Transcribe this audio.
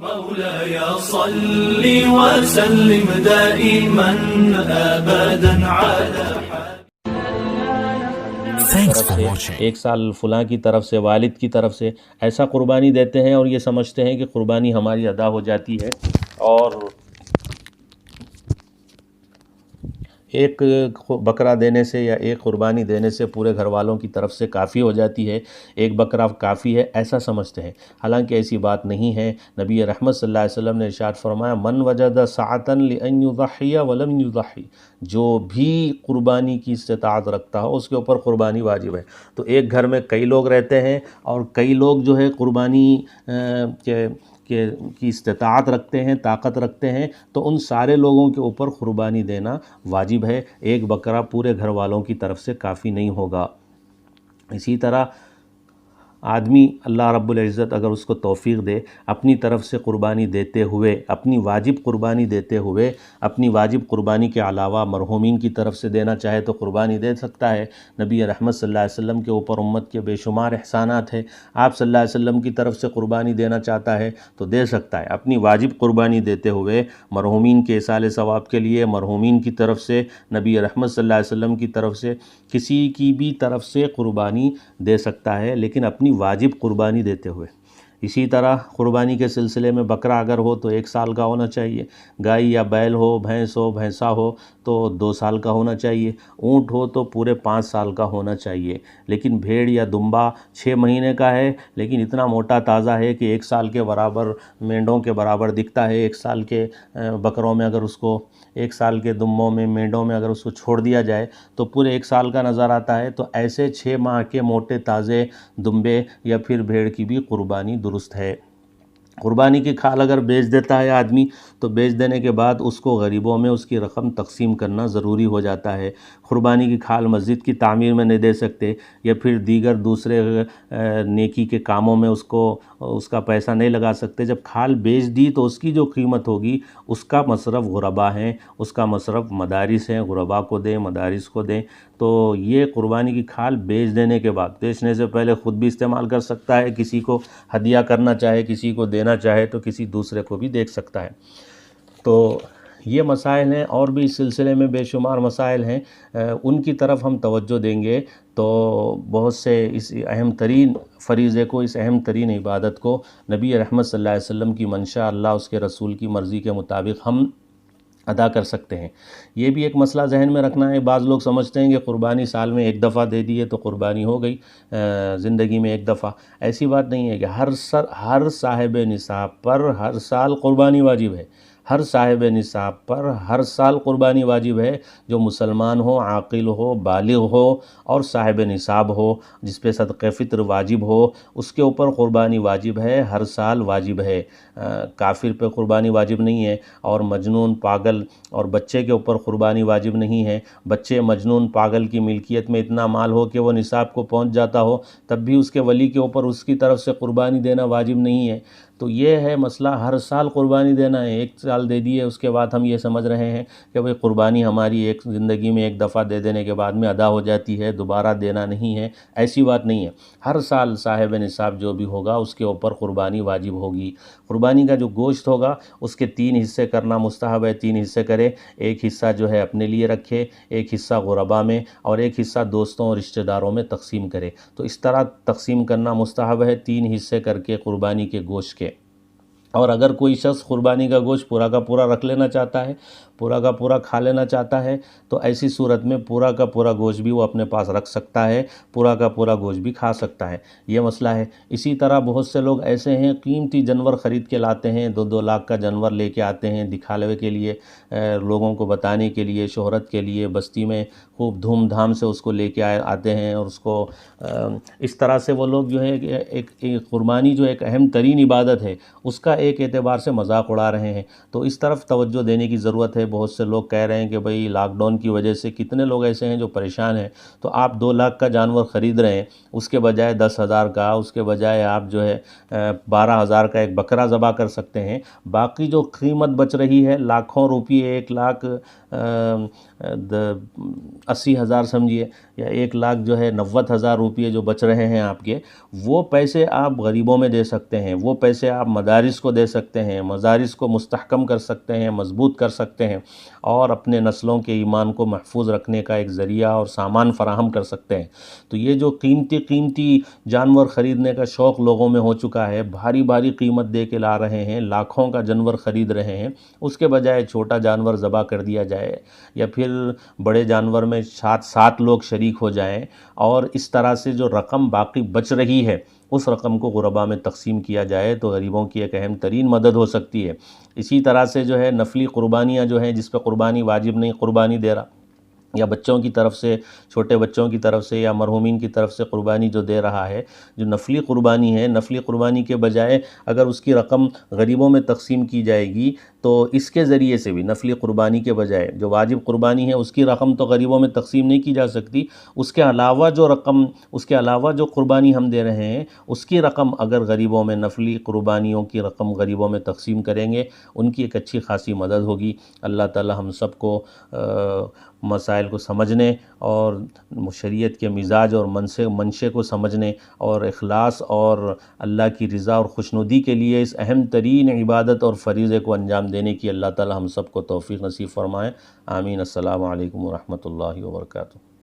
مولاي صل وسلم دائما ابدا على ایک سال فلاں کی طرف سے، والد کی طرف سے ایسا قربانی دیتے ہیں اور یہ سمجھتے ہیں کہ قربانی ہماری ادا ہو جاتی ہے، اور ایک بکرا دینے سے یا ایک قربانی دینے سے پورے گھر والوں کی طرف سے کافی ہو جاتی ہے، ایک بکرا کافی ہے، ایسا سمجھتے ہیں۔ حالانکہ ایسی بات نہیں ہے۔ نبی رحمت صلی اللہ علیہ وسلم نے ارشاد فرمایا، من وجد سعة لأن يضحي ولم يضحي، جو بھی قربانی کی استطاعت رکھتا ہو اس کے اوپر قربانی واجب ہے۔ تو ایک گھر میں کئی لوگ رہتے ہیں اور کئی لوگ جو ہے قربانی کی استطاعت رکھتے ہیں، طاقت رکھتے ہیں، تو ان سارے لوگوں کے اوپر قربانی دینا واجب ہے۔ ایک بکرا پورے گھر والوں کی طرف سے کافی نہیں ہوگا۔ اسی طرح آدمی اللہ رب العزت اگر اس کو توفیق دے، اپنی طرف سے قربانی دیتے ہوئے، اپنی واجب قربانی دیتے ہوئے، اپنی واجب قربانی کے علاوہ مرحومین کی طرف سے دینا چاہے تو قربانی دے سکتا ہے۔ نبی رحمت صلی اللہ علیہ وسلم کے اوپر امت کے بے شمار احسانات ہیں، آپ صلی اللہ علیہ وسلم کی طرف سے قربانی دینا چاہتا ہے تو دے سکتا ہے۔ اپنی واجب قربانی دیتے ہوئے مرحومین کے ایصال ثواب کے لیے، مرحومین کی طرف سے، نبی رحمت صلی اللہ علیہ وسلم کی طرف سے، کسی کی بھی طرف سے قربانی دے سکتا ہے، لیکن اپنی واجب قربانی دیتے ہوئے۔ اسی طرح قربانی کے سلسلے میں بکرا اگر ہو تو 1 سال کا ہونا چاہیے، گائے یا بیل ہو، بھینس ہو، بھینسا ہو تو 2 سال کا ہونا چاہیے، اونٹ ہو تو پورے 5 سال کا ہونا چاہیے، لیکن بھیڑ یا دمبا 6 مہینے کا ہے لیکن اتنا موٹا تازہ ہے کہ 1 سال کے برابر، مینڈوں کے برابر دکھتا ہے۔ 1 سال کے بکروں میں اگر اس کو، 1 سال کے دمبوں میں، مینڈوں میں اگر اس کو چھوڑ دیا جائے تو پورے 1 سال کا نظر آتا ہے۔ تو ایسے 6 ماہ کے موٹے تازے دمبے یا پھر بھیڑ کی بھی قربانی درست ہے۔ قربانی کی کھال اگر بیچ دیتا ہے آدمی تو بیچ دینے کے بعد اس کو غریبوں میں اس کی رقم تقسیم کرنا ضروری ہو جاتا ہے۔ قربانی کی کھال مسجد کی تعمیر میں نہیں دے سکتے یا پھر دیگر دوسرے نیکی کے کاموں میں اس کا پیسہ نہیں لگا سکتے۔ جب کھال بیچ دی تو اس کی جو قیمت ہوگی اس کا مصرف غربا ہیں، اس کا مصرف مدارس ہیں، غربا کو دیں، مدارس کو دیں۔ تو یہ قربانی کی کھال بیچ دینے کے بعد، بیچنے سے پہلے خود بھی استعمال کر سکتا ہے، کسی کو ہدیہ کرنا چاہے، کسی کو دینا چاہے تو کسی دوسرے کو بھی دے سکتا ہے۔ تو یہ مسائل ہیں، اور بھی اس سلسلے میں بے شمار مسائل ہیں، ان کی طرف ہم توجہ دیں گے تو بہت سے اس اہم ترین فریضے کو، اس اہم ترین عبادت کو نبی رحمت صلی اللہ علیہ وسلم کی منشا، اللہ اس کے رسول کی مرضی کے مطابق ہم ادا کر سکتے ہیں۔ یہ بھی ایک مسئلہ ذہن میں رکھنا ہے۔ بعض لوگ سمجھتے ہیں کہ قربانی سال میں 1 دفعہ دے دیے تو قربانی ہو گئی، زندگی میں 1 دفعہ۔ ایسی بات نہیں ہے کہ ہر صاحب نصاب پر ہر سال قربانی واجب ہے، ہر صاحب نصاب پر ہر سال قربانی واجب ہے۔ جو مسلمان ہو، عاقل ہو، بالغ ہو اور صاحب نصاب ہو، جس پہ صدقہ فطر واجب ہو، اس کے اوپر قربانی واجب ہے، ہر سال واجب ہے۔ کافر پہ قربانی واجب نہیں ہے، اور مجنون، پاگل اور بچے کے اوپر قربانی واجب نہیں ہے۔ بچے، مجنون، پاگل کی ملکیت میں اتنا مال ہو کہ وہ نصاب کو پہنچ جاتا ہو، تب بھی اس کے ولی کے اوپر اس کی طرف سے قربانی دینا واجب نہیں ہے۔ تو یہ ہے مسئلہ، ہر سال قربانی دینا ہے۔ 1 سال دے دیے، اس کے بعد ہم یہ سمجھ رہے ہیں کہ بھئی قربانی ہماری ایک زندگی میں 1 دفعہ دے دینے کے بعد میں ادا ہو جاتی ہے، دوبارہ دینا نہیں ہے۔ ایسی بات نہیں ہے، ہر سال صاحب نصاب جو بھی ہوگا اس کے اوپر قربانی واجب ہوگی۔ قربانی کا جو گوشت ہوگا اس کے 3 حصے کرنا مستحب ہے، 3 حصے کرے۔ 1 حصہ جو ہے اپنے لیے رکھے، 1 حصہ غربا میں، اور 1 حصہ دوستوں اور رشتہ داروں میں تقسیم کرے۔ تو اس طرح تقسیم کرنا مستحب ہے، 3 حصے کر کے قربانی کے گوشت کے۔ اور اگر کوئی شخص قربانی کا گوشت پورا کا پورا رکھ لینا چاہتا ہے، پورا کا پورا کھا لینا چاہتا ہے، تو ایسی صورت میں پورا کا پورا گوشت بھی وہ اپنے پاس رکھ سکتا ہے، پورا کا پورا گوشت بھی کھا سکتا ہے۔ یہ مسئلہ ہے۔ اسی طرح بہت سے لوگ ایسے ہیں، قیمتی جانور خرید کے لاتے ہیں، 2-2 لاکھ کا جانور لے کے آتے ہیں دکھاوے کے لیے، لوگوں کو بتانے کے لیے، شہرت کے لیے، بستی میں خوب دھوم دھام سے اس کو لے کے آتے ہیں، اور اس کو اس طرح سے وہ لوگ جو ہے ایک قربانی جو ایک اہم ترین عبادت ہے اس کا ایک اعتبار سے مذاق اڑا رہے ہیں۔ تو اس طرف توجہ دینے کی ضرورت ہے۔ بہت سے لوگ کہہ رہے ہیں کہ بھئی لاک ڈاؤن کی وجہ سے کتنے لوگ ایسے ہیں جو پریشان ہیں، تو آپ 2 لاکھ کا جانور خرید رہے ہیں، اس کے بجائے 10,000 کا، اس کے بجائے آپ جو ہے 12,000 کا ایک بکرا ذبح کر سکتے ہیں۔ باقی جو قیمت بچ رہی ہے لاکھوں روپیے، 1 لاکھ 80,000 سمجھیے، یا 1,00,000 جو ہے 90,000 روپئے جو بچ رہے ہیں آپ کے، وہ پیسے آپ غریبوں میں دے سکتے ہیں، وہ پیسے آپ مدارس کو دے سکتے ہیں، مدارس کو مستحکم کر سکتے ہیں، مضبوط کر سکتے ہیں، اور اپنے نسلوں کے ایمان کو محفوظ رکھنے کا ایک ذریعہ اور سامان فراہم کر سکتے ہیں۔ تو یہ جو قیمتی جانور خریدنے کا شوق لوگوں میں ہو چکا ہے، بھاری بھاری قیمت دے کے لا رہے ہیں، لاکھوں کا جانور خرید رہے ہیں، اس کے بجائے چھوٹا جانور ذبح کر دیا جائے، یا پھر بڑے جانور میں 7 لوگ شریک ہو جائیں، اور اس طرح سے جو رقم باقی بچ رہی ہے اس رقم کو غربا میں تقسیم کیا جائے تو غریبوں کی ایک اہم ترین مدد ہو سکتی ہے۔ اسی طرح سے جو ہے نفلی قربانیاں جو ہیں، جس پہ قربانی واجب نہیں، قربانی دے رہا، یا بچوں کی طرف سے، چھوٹے بچوں کی طرف سے، یا مرحومین کی طرف سے قربانی جو دے رہا ہے، جو نفلی قربانی ہے، نفلی قربانی کے بجائے اگر اس کی رقم غریبوں میں تقسیم کی جائے گی تو اس کے ذریعے سے بھی، نفلی قربانی کے بجائے جو واجب قربانی ہے اس کی رقم تو غریبوں میں تقسیم نہیں کی جا سکتی، اس کے علاوہ جو رقم، اس کے علاوہ جو قربانی ہم دے رہے ہیں اس کی رقم اگر غریبوں میں، نفلی قربانیوں کی رقم غریبوں میں تقسیم کریں گے، ان کی ایک اچھی خاصی مدد ہوگی۔ اللہ تعالی ہم سب کو مسائل کو سمجھنے اور شریعت کے مزاج اور منشے کو سمجھنے اور اخلاص اور اللہ کی رضا اور خوشنودی کے لیے اس اہم ترین عبادت اور فریضے کو انجام دینے کی اللہ تعالی ہم سب کو توفیق نصیب فرمائے۔ آمین۔ السلام علیکم ورحمۃ اللہ وبرکاتہ۔